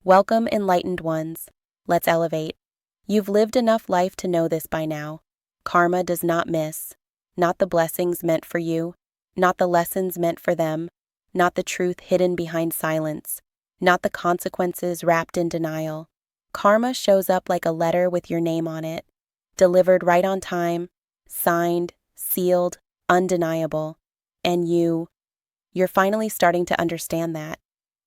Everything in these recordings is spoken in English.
Welcome, enlightened ones. Let's elevate. You've lived enough life to know this by now. Karma does not miss. Not the blessings meant for you, not the lessons meant for them, not the truth hidden behind silence, not the consequences wrapped in denial. Karma shows up like a letter with your name on it, delivered right on time, signed, sealed, undeniable. And you're finally starting to understand that.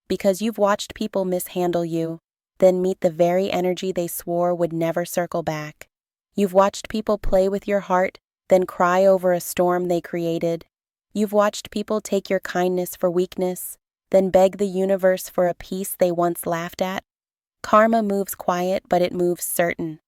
Because you've watched people mishandle you, then meet the very energy they swore would never circle back. You've watched people play with your heart, then cry over a storm they created. You've watched people take your kindness for weakness, then beg the universe for a peace they once laughed at. Karma moves quiet, but it moves certain.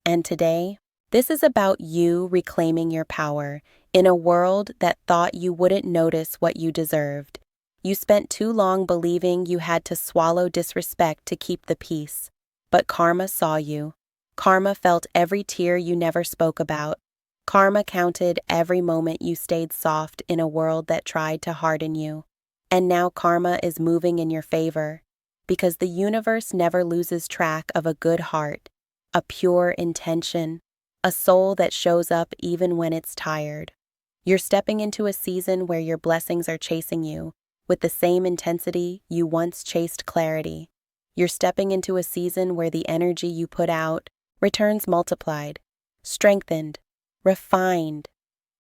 And today, this is about you reclaiming your power in a world that thought you wouldn't notice what you deserved. You spent too long believing you had to swallow disrespect to keep the peace. But karma saw you. Karma felt every tear you never spoke about. Karma counted every moment you stayed soft in a world that tried to harden you. And now karma is moving in your favor, because the universe never loses track of a good heart, a pure intention, a soul that shows up even when it's tired. You're stepping into a season where your blessings are chasing you, with the same intensity you once chased clarity. You're stepping into a season where the energy you put out returns multiplied, strengthened, refined.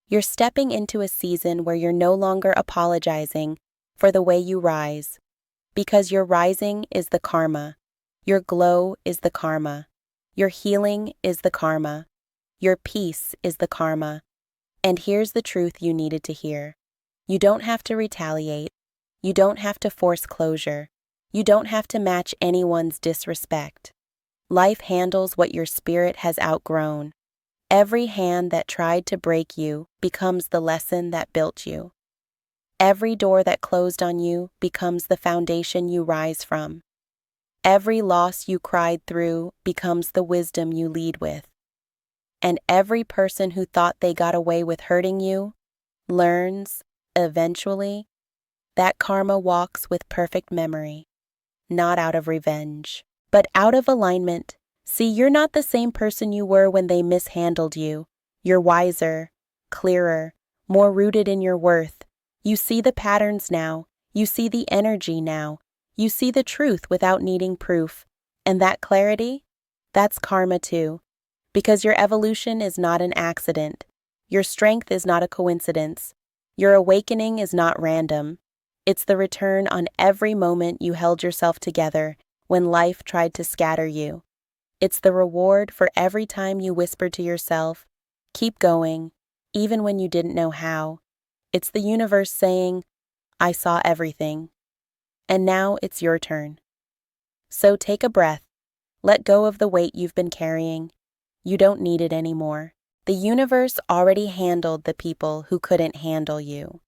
You're stepping into a season where you're no longer apologizing for the way you rise, because your rising is the karma, your glow is the karma, your healing is the karma, your peace is the karma. And here's the truth you needed to hear. You don't have to retaliate. You don't have to force closure. You don't have to match anyone's disrespect. Life handles what your spirit has outgrown. Every hand that tried to break you becomes the lesson that built you. Every door that closed on you becomes the foundation you rise from. Every loss you cried through becomes the wisdom you lead with. And every person who thought they got away with hurting you learns, eventually, that karma walks with perfect memory, not out of revenge, but out of alignment. See, you're not the same person you were when they mishandled you. You're wiser, clearer, more rooted in your worth. You see the patterns now. You see the energy now. You see the truth without needing proof. And that clarity, that's karma too. Because your evolution is not an accident. Your strength is not a coincidence. Your awakening is not random. It's the return on every moment you held yourself together when life tried to scatter you. It's the reward for every time you whispered to yourself, keep going, even when you didn't know how. It's the universe saying, I saw everything. And now it's your turn. So take a breath. Let go of the weight you've been carrying. You don't need it anymore. The universe already handled the people who couldn't handle you.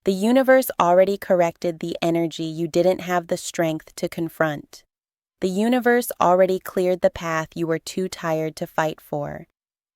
The universe already corrected the energy you didn't have the strength to confront. The universe already cleared the path you were too tired to fight for.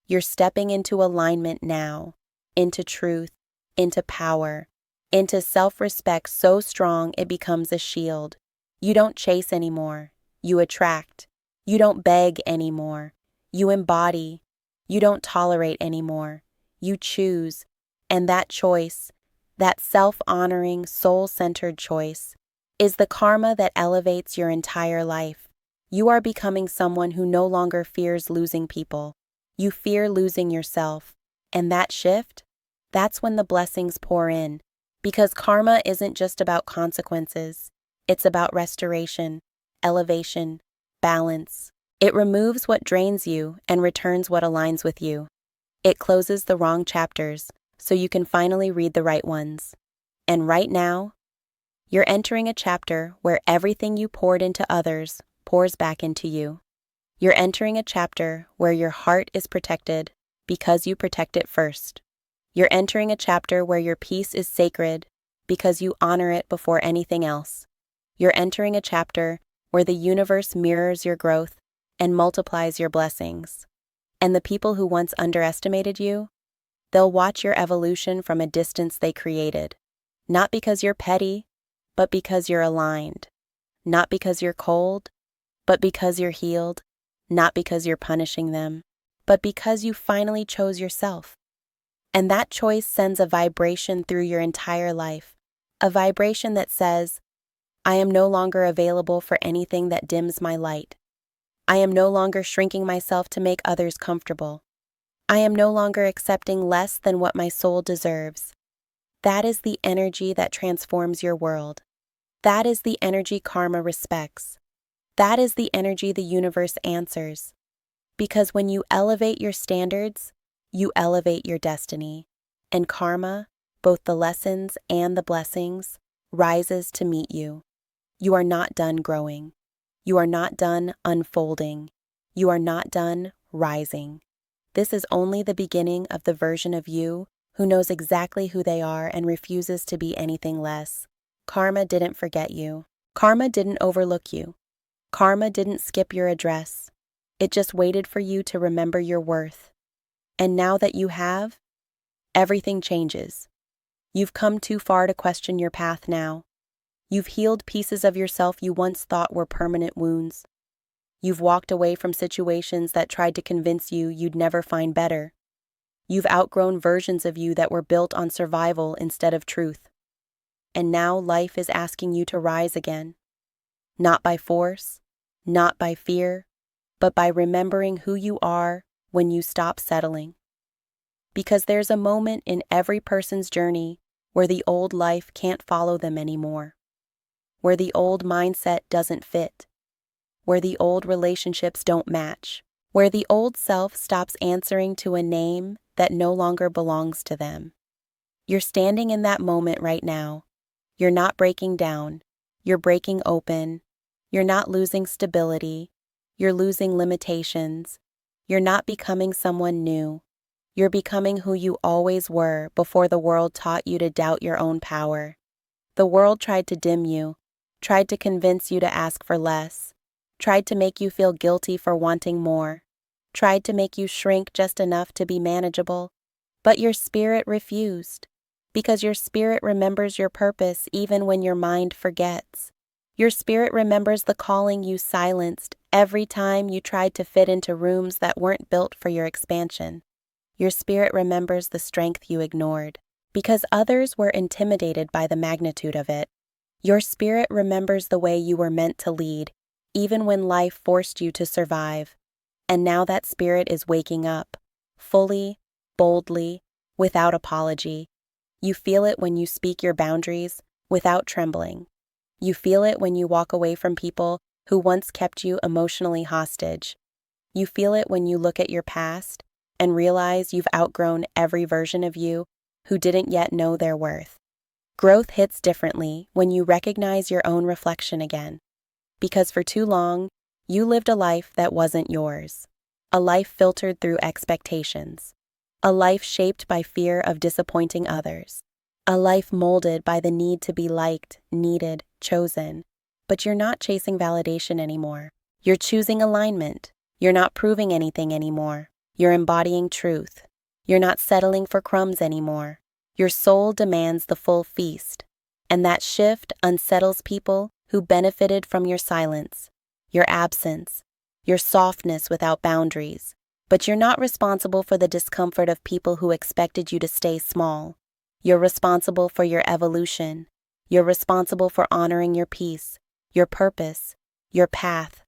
You're stepping into alignment now, into truth, into power, into self-respect so strong it becomes a shield. You don't chase anymore. You attract. You don't beg anymore. You embody. You don't tolerate anymore. You choose. And that choice, that self-honoring, soul-centered choice, is the karma that elevates your entire life. You are becoming someone who no longer fears losing people. You fear losing yourself. And that shift, that's when the blessings pour in. Because karma isn't just about consequences. It's about restoration, elevation, balance. It removes what drains you and returns what aligns with you. It closes the wrong chapters so you can finally read the right ones. And right now, you're entering a chapter where everything you poured into others pours back into you. You're entering a chapter where your heart is protected because you protect it first. You're entering a chapter where your peace is sacred because you honor it before anything else. You're entering a chapter where the universe mirrors your growth and multiplies your blessings. And the people who once underestimated you, they'll watch your evolution from a distance they created. Not because you're petty, but because you're aligned. Not because you're cold, but because you're healed, not because you're punishing them, but because you finally chose yourself. And that choice sends a vibration through your entire life, a vibration that says, I am no longer available for anything that dims my light. I am no longer shrinking myself to make others comfortable. I am no longer accepting less than what my soul deserves. That is the energy that transforms your world. That is the energy karma respects. That is the energy the universe answers. Because when you elevate your standards, you elevate your destiny. And karma, both the lessons and the blessings, rises to meet you. You are not done growing. You are not done unfolding. You are not done rising. This is only the beginning of the version of you who knows exactly who they are and refuses to be anything less. Karma didn't forget you. Karma didn't overlook you. Karma didn't skip your address. It just waited for you to remember your worth. And now that you have, everything changes. You've come too far to question your path now. You've healed pieces of yourself you once thought were permanent wounds. You've walked away from situations that tried to convince you you'd never find better. You've outgrown versions of you that were built on survival instead of truth. And now life is asking you to rise again. Not by force, not by fear, but by remembering who you are when you stop settling. Because there's a moment in every person's journey where the old life can't follow them anymore, where the old mindset doesn't fit, where the old relationships don't match, where the old self stops answering to a name that no longer belongs to them. You're standing in that moment right now. You're not breaking down. You're breaking open. You're not losing stability. You're losing limitations. You're not becoming someone new. You're becoming who you always were before the world taught you to doubt your own power. The world tried to dim you, tried to convince you to ask for less, tried to make you feel guilty for wanting more, tried to make you shrink just enough to be manageable, but your spirit refused, because your spirit remembers your purpose even when your mind forgets. Your spirit remembers the calling you silenced every time you tried to fit into rooms that weren't built for your expansion. Your spirit remembers the strength you ignored, because others were intimidated by the magnitude of it. Your spirit remembers the way you were meant to lead, even when life forced you to survive. And now that spirit is waking up, fully, boldly, without apology. You feel it when you speak your boundaries, without trembling. You feel it when you walk away from people who once kept you emotionally hostage. You feel it when you look at your past and realize you've outgrown every version of you who didn't yet know their worth. Growth hits differently when you recognize your own reflection again. Because for too long, you lived a life that wasn't yours. A life filtered through expectations. A life shaped by fear of disappointing others. A life molded by the need to be liked, needed, chosen. But you're not chasing validation anymore. You're choosing alignment. You're not proving anything anymore. You're embodying truth. You're not settling for crumbs anymore. Your soul demands the full feast. And that shift unsettles people who benefited from your silence, your absence, your softness without boundaries. But you're not responsible for the discomfort of people who expected you to stay small. You're responsible for your evolution. You're responsible for honoring your peace, your purpose, your path.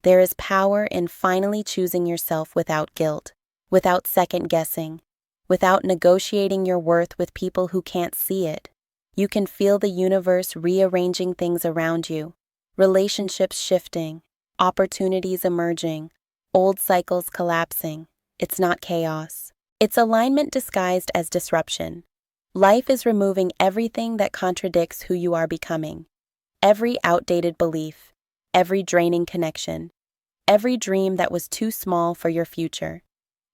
There is power in finally choosing yourself without guilt, without second guessing, without negotiating your worth with people who can't see it. You can feel the universe rearranging things around you, relationships shifting, opportunities emerging, old cycles collapsing. It's not chaos. It's alignment disguised as disruption. Life is removing everything that contradicts who you are becoming. Every outdated belief, every draining connection, every dream that was too small for your future.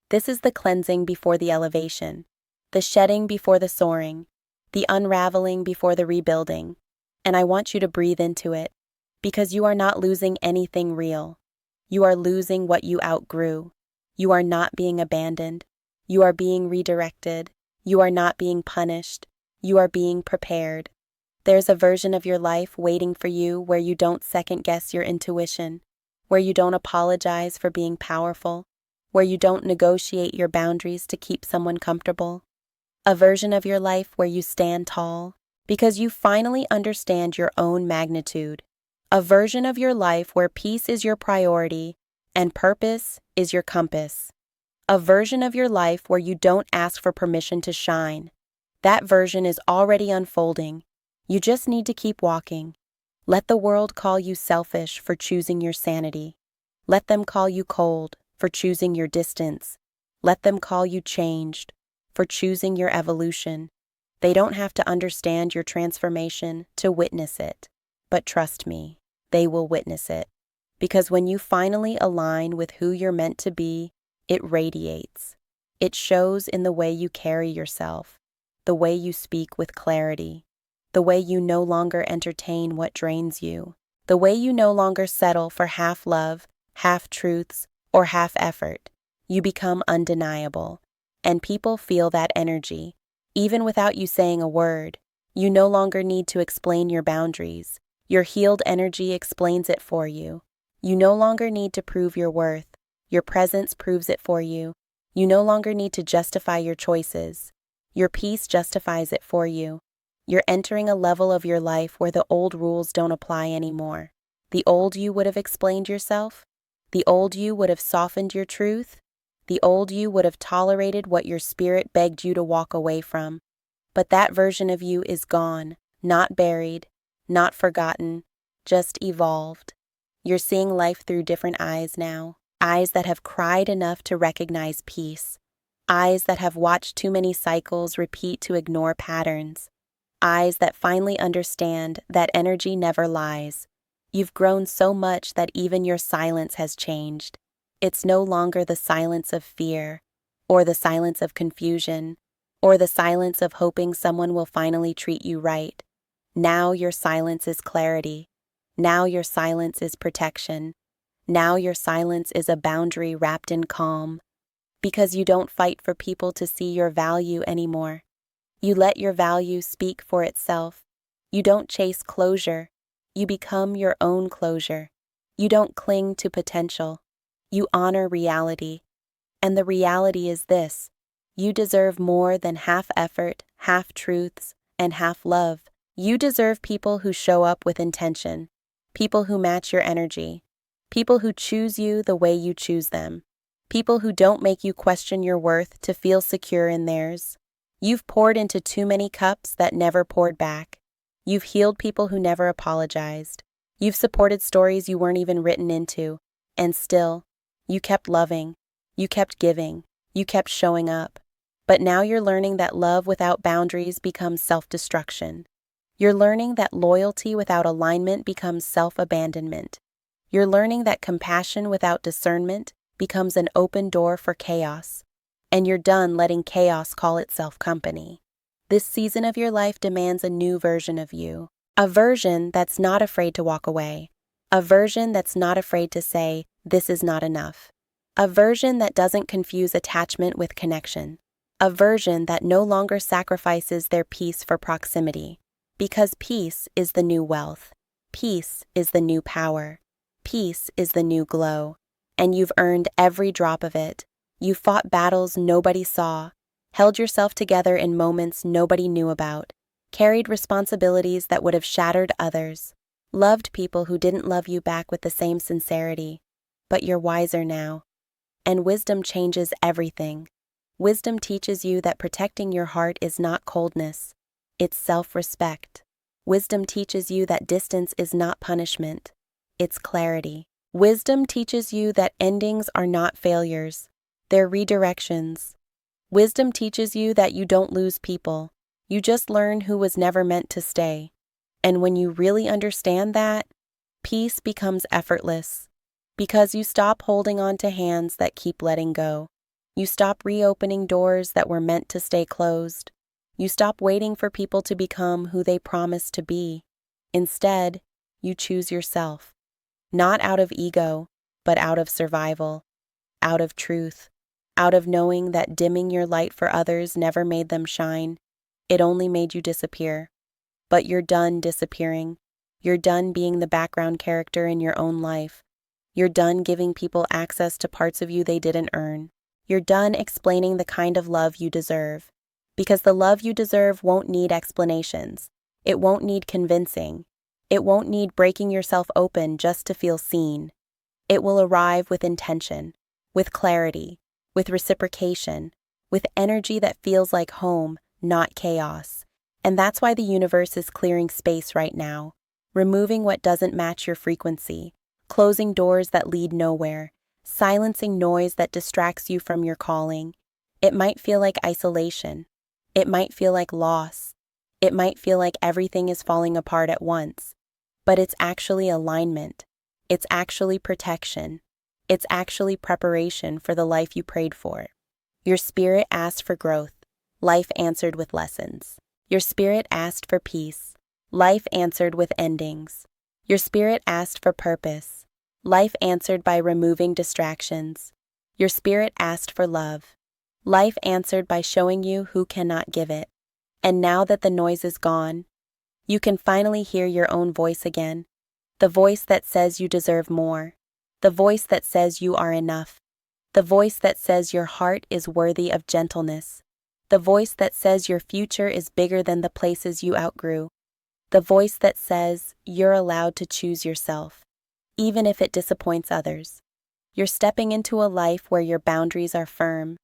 This is the cleansing before the elevation, the shedding before the soaring, the unraveling before the rebuilding. And I want you to breathe into it, because you are not losing anything real. You are losing what you outgrew. You are not being abandoned. You are being redirected. You are not being punished. You are being prepared. There's a version of your life waiting for you where you don't second guess your intuition, where you don't apologize for being powerful, where you don't negotiate your boundaries to keep someone comfortable. A version of your life where you stand tall because you finally understand your own magnitude. A version of your life where peace is your priority and purpose is your compass. A version of your life where you don't ask for permission to shine. That version is already unfolding. You just need to keep walking. Let the world call you selfish for choosing your sanity. Let them call you cold for choosing your distance. Let them call you changed for choosing your evolution. They don't have to understand your transformation to witness it. But trust me, they will witness it. Because when you finally align with who you're meant to be, it radiates. It shows in the way you carry yourself, the way you speak with clarity, the way you no longer entertain what drains you, the way you no longer settle for half love, half truths, or half effort. You become undeniable, and people feel that energy, even without you saying a word. You no longer need to explain your boundaries. Your healed energy explains it for you. You no longer need to prove your worth. Your presence proves it for you. You no longer need to justify your choices. Your peace justifies it for you. You're entering a level of your life where the old rules don't apply anymore. The old you would have explained yourself. The old you would have softened your truth. The old you would have tolerated what your spirit begged you to walk away from. But that version of you is gone, not buried, not forgotten, just evolved. You're seeing life through different eyes now. Eyes that have cried enough to recognize peace. Eyes that have watched too many cycles repeat to ignore patterns. Eyes that finally understand that energy never lies. You've grown so much that even your silence has changed. It's no longer the silence of fear, or the silence of confusion, or the silence of hoping someone will finally treat you right. Now your silence is clarity. Now your silence is protection. Now your silence is a boundary wrapped in calm. Because you don't fight for people to see your value anymore. You let your value speak for itself. You don't chase closure. You become your own closure. You don't cling to potential. You honor reality. And the reality is this: you deserve more than half effort, half truths, and half love. You deserve people who show up with intention, people who match your energy, people who choose you the way you choose them, people who don't make you question your worth to feel secure in theirs. You've poured into too many cups that never poured back. You've healed people who never apologized. You've supported stories you weren't even written into. And still, you kept loving. You kept giving. You kept showing up. But now you're learning that love without boundaries becomes self-destruction. You're learning that loyalty without alignment becomes self-abandonment. You're learning that compassion without discernment becomes an open door for chaos. And you're done letting chaos call itself company. This season of your life demands a new version of you. A version that's not afraid to walk away. A version that's not afraid to say, "This is not enough." A version that doesn't confuse attachment with connection. A version that no longer sacrifices their peace for proximity. Because peace is the new wealth. Peace is the new power. Peace is the new glow. And you've earned every drop of it. You fought battles nobody saw, held yourself together in moments nobody knew about, carried responsibilities that would have shattered others, loved people who didn't love you back with the same sincerity. But you're wiser now. And wisdom changes everything. Wisdom teaches you that protecting your heart is not coldness, it's self-respect. Wisdom teaches you that distance is not punishment, it's clarity. Wisdom teaches you that endings are not failures, they're redirections. Wisdom teaches you that you don't lose people, you just learn who was never meant to stay. And when you really understand that, peace becomes effortless. Because you stop holding on to hands that keep letting go. You stop reopening doors that were meant to stay closed. You stop waiting for people to become who they promised to be. Instead, you choose yourself. Not out of ego, but out of survival, out of truth, out of knowing that dimming your light for others never made them shine. It only made you disappear. But you're done disappearing. You're done being the background character in your own life. You're done giving people access to parts of you they didn't earn. You're done explaining the kind of love you deserve. Because the love you deserve won't need explanations. It won't need convincing. It won't need breaking yourself open just to feel seen. It will arrive with intention, with clarity, with reciprocation, with energy that feels like home, not chaos. And that's why the universe is clearing space right now, removing what doesn't match your frequency, closing doors that lead nowhere, silencing noise that distracts you from your calling. It might feel like isolation. It might feel like loss. It might feel like everything is falling apart at once. But it's actually alignment. It's actually protection. It's actually preparation for the life you prayed for. Your spirit asked for growth. Life answered with lessons. Your spirit asked for peace. Life answered with endings. Your spirit asked for purpose. Life answered by removing distractions. Your spirit asked for love. Life answered by showing you who cannot give it. And now that the noise is gone, you can finally hear your own voice again. The voice that says you deserve more. The voice that says you are enough. The voice that says your heart is worthy of gentleness. The voice that says your future is bigger than the places you outgrew. The voice that says you're allowed to choose yourself, even if it disappoints others. You're stepping into a life where your boundaries are firm.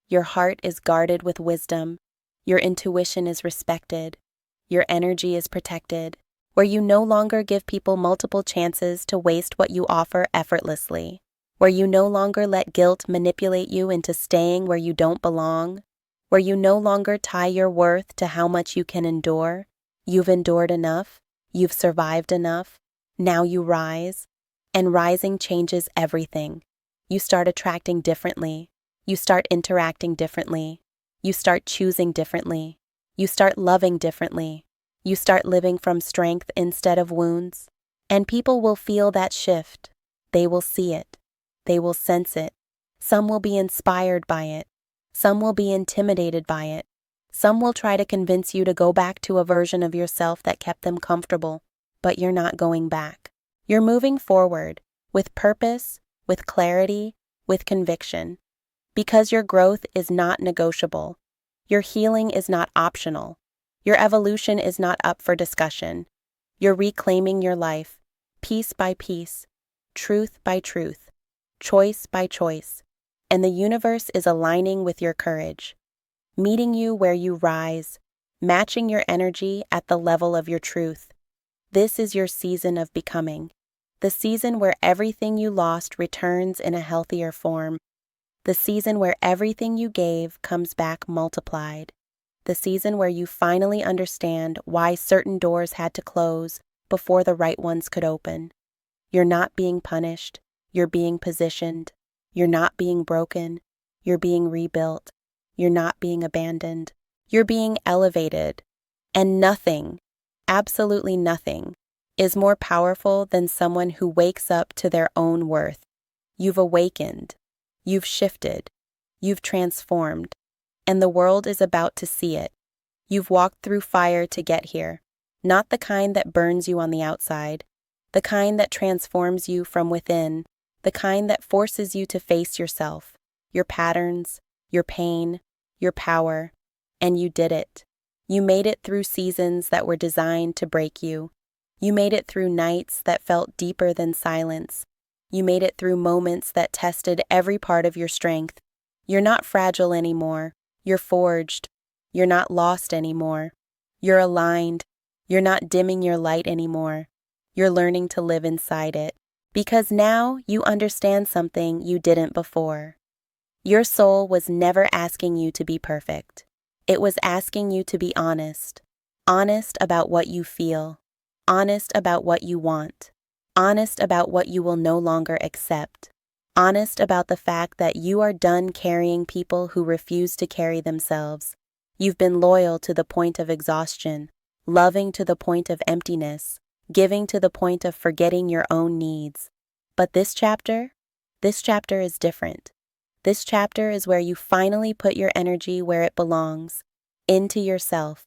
Your heart is guarded with wisdom. Your intuition is respected. Your energy is protected. Where you no longer give people multiple chances to waste what you offer effortlessly. Where you no longer let guilt manipulate you into staying where you don't belong. Where you no longer tie your worth to how much you can endure. You've endured enough. You've survived enough. Now you rise. And rising changes everything. You start attracting differently. You start interacting differently. You start choosing differently. You start loving differently. You start living from strength instead of wounds. And people will feel that shift. They will see it. They will sense it. Some will be inspired by it. Some will be intimidated by it. Some will try to convince you to go back to a version of yourself that kept them comfortable. But you're not going back. You're moving forward, with purpose, with clarity, with conviction. Because your growth is not negotiable. Your healing is not optional. Your evolution is not up for discussion. You're reclaiming your life, piece by piece, truth by truth, choice by choice. And the universe is aligning with your courage, meeting you where you rise, matching your energy at the level of your truth. This is your season of becoming, the season where everything you lost returns in a healthier form, the season where everything you gave comes back multiplied, the season where you finally understand why certain doors had to close before the right ones could open. You're not being punished, you're being positioned. You're not being broken, you're being rebuilt. You're not being abandoned, you're being elevated. And nothing, absolutely nothing, is more powerful than someone who wakes up to their own worth. You've awakened, you've shifted, you've transformed, and the world is about to see it. You've walked through fire to get here, not the kind that burns you on the outside, the kind that transforms you from within, the kind that forces you to face yourself, your patterns, your pain, your power, and you did it. You made it through seasons that were designed to break you. You made it through nights that felt deeper than silence. You made it through moments that tested every part of your strength. You're not fragile anymore. You're forged. You're not lost anymore. You're aligned. You're not dimming your light anymore. You're learning to live inside it. Because now you understand something you didn't before. Your soul was never asking you to be perfect. It was asking you to be honest. Honest about what you feel. Honest about what you want. Honest about what you will no longer accept. Honest about the fact that you are done carrying people who refuse to carry themselves. You've been loyal to the point of exhaustion, loving to the point of emptiness, giving to the point of forgetting your own needs. But this chapter is different. This chapter is where you finally put your energy where it belongs, into yourself,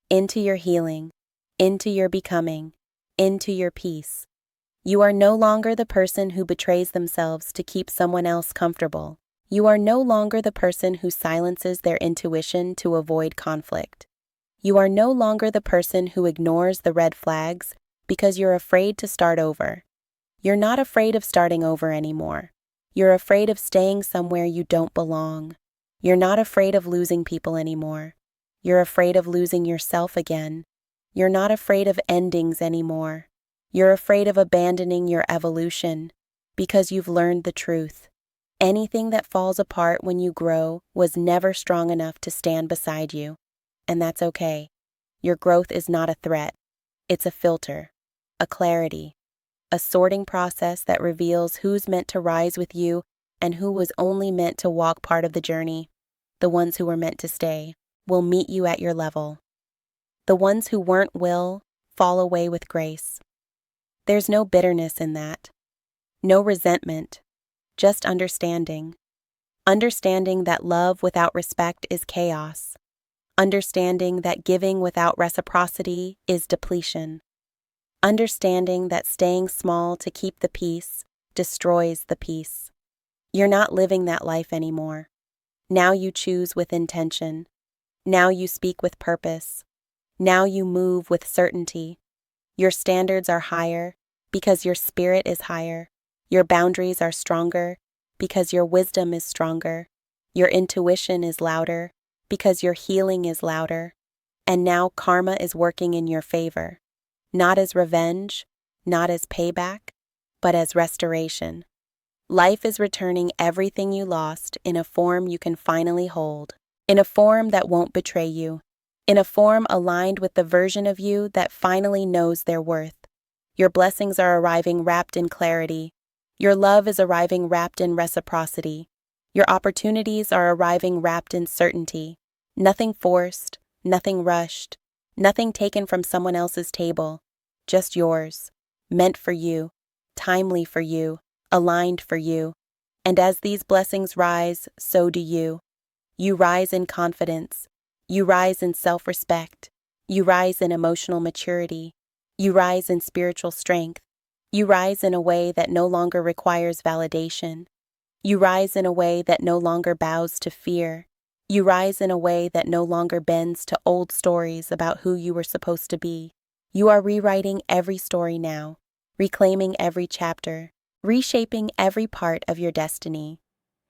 into your healing, into your becoming, into your peace. You are no longer the person who betrays themselves to keep someone else comfortable. You are no longer the person who silences their intuition to avoid conflict. You are no longer the person who ignores the red flags because you're afraid to start over. You're not afraid of starting over anymore. You're afraid of staying somewhere you don't belong. You're not afraid of losing people anymore. You're afraid of losing yourself again. You're not afraid of endings anymore. You're afraid of abandoning your evolution because you've learned the truth. Anything that falls apart when you grow was never strong enough to stand beside you, and that's okay. Your growth is not a threat. It's a filter, a clarity, a sorting process that reveals who's meant to rise with you and who was only meant to walk part of the journey. The ones who were meant to stay will meet you at your level. The ones who weren't will fall away with grace. There's no bitterness in that. No resentment, just understanding. Understanding that love without respect is chaos. Understanding that giving without reciprocity is depletion. Understanding that staying small to keep the peace destroys the peace. You're not living that life anymore. Now you choose with intention. Now you speak with purpose. Now you move with certainty. Your standards are higher because your spirit is higher. Your boundaries are stronger because your wisdom is stronger. Your intuition is louder because your healing is louder. And now karma is working in your favor, not as revenge, not as payback, but as restoration. Life is returning everything you lost in a form you can finally hold, in a form that won't betray you, in a form aligned with the version of you that finally knows their worth. Your blessings are arriving wrapped in clarity. Your love is arriving wrapped in reciprocity. Your opportunities are arriving wrapped in certainty. Nothing forced, nothing rushed, nothing taken from someone else's table, just yours, meant for you, timely for you, aligned for you. And as these blessings rise, so do you. You rise in confidence. You rise in self-respect. You rise in emotional maturity. You rise in spiritual strength. You rise in a way that no longer requires validation. You rise in a way that no longer bows to fear. You rise in a way that no longer bends to old stories about who you were supposed to be. You are rewriting every story now, reclaiming every chapter, reshaping every part of your destiny.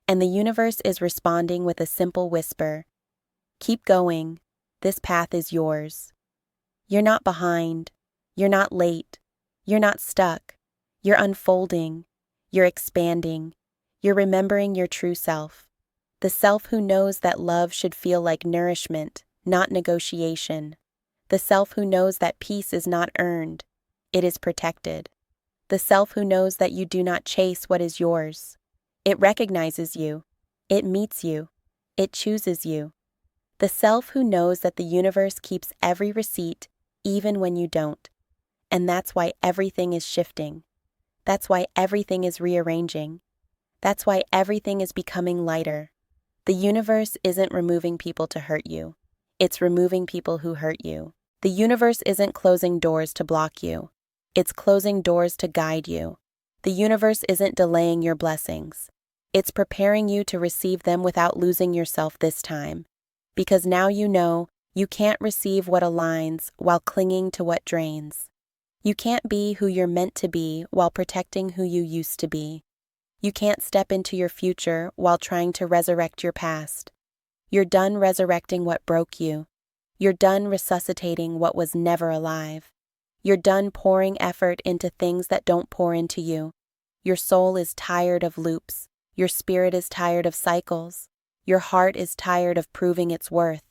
And the universe is responding with a simple whisper. Keep going. This path is yours. You're not behind. You're not late. You're not stuck. You're unfolding. You're expanding. You're remembering your true self. The self who knows that love should feel like nourishment, not negotiation. The self who knows that peace is not earned. It is protected. The self who knows that you do not chase what is yours. It recognizes you. It meets you. It chooses you. The self who knows that the universe keeps every receipt, even when you don't. And that's why everything is shifting. That's why everything is rearranging. That's why everything is becoming lighter. The universe isn't removing people to hurt you. It's removing people who hurt you. The universe isn't closing doors to block you. It's closing doors to guide you. The universe isn't delaying your blessings. It's preparing you to receive them without losing yourself this time. Because now you know you can't receive what aligns while clinging to what drains. You can't be who you're meant to be while protecting who you used to be. You can't step into your future while trying to resurrect your past. You're done resurrecting what broke you. You're done resuscitating what was never alive. You're done pouring effort into things that don't pour into you. Your soul is tired of loops. Your spirit is tired of cycles. Your heart is tired of proving its worth.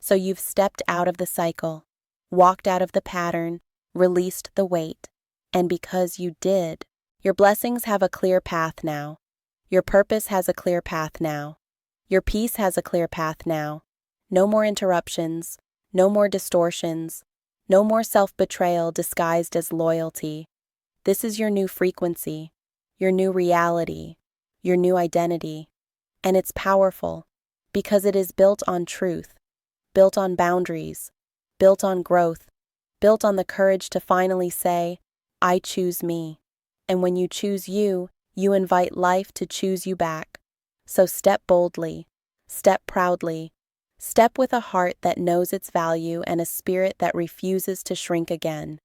So you've stepped out of the cycle, walked out of the pattern, released the weight. And because you did, your blessings have a clear path now. Your purpose has a clear path now. Your peace has a clear path now. No more interruptions, no more distortions, no more self-betrayal disguised as loyalty. This is your new frequency, your new reality, your new identity. And it's powerful because it is built on truth, built on boundaries, built on growth, built on the courage to finally say, I choose me. And when you choose you, you invite life to choose you back. So step boldly, step proudly, step with a heart that knows its value and a spirit that refuses to shrink again.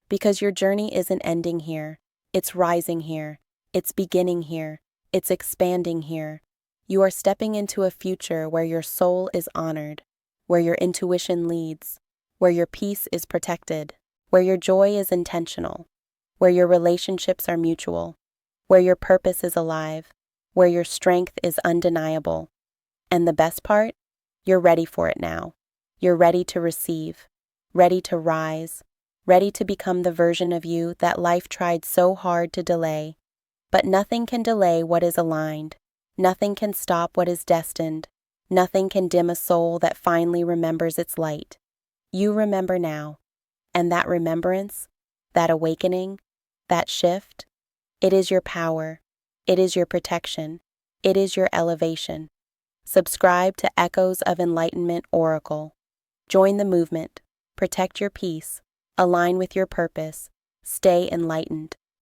Because your journey isn't ending here, it's rising here, it's beginning here, it's expanding here. You are stepping into a future where your soul is honored, where your intuition leads, where your peace is protected, where your joy is intentional, where your relationships are mutual, where your purpose is alive, where your strength is undeniable. And the best part? You're ready for it now. You're ready to receive, ready to rise, ready to become the version of you that life tried so hard to delay. But nothing can delay what is aligned. Nothing can stop what is destined. Nothing can dim a soul that finally remembers its light. You remember now. And that remembrance, that awakening, that shift, it is your power. It is your protection. It is your elevation. Subscribe to Echoes of Enlightenment Oracle. Join the movement. Protect your peace. Align with your purpose. Stay enlightened.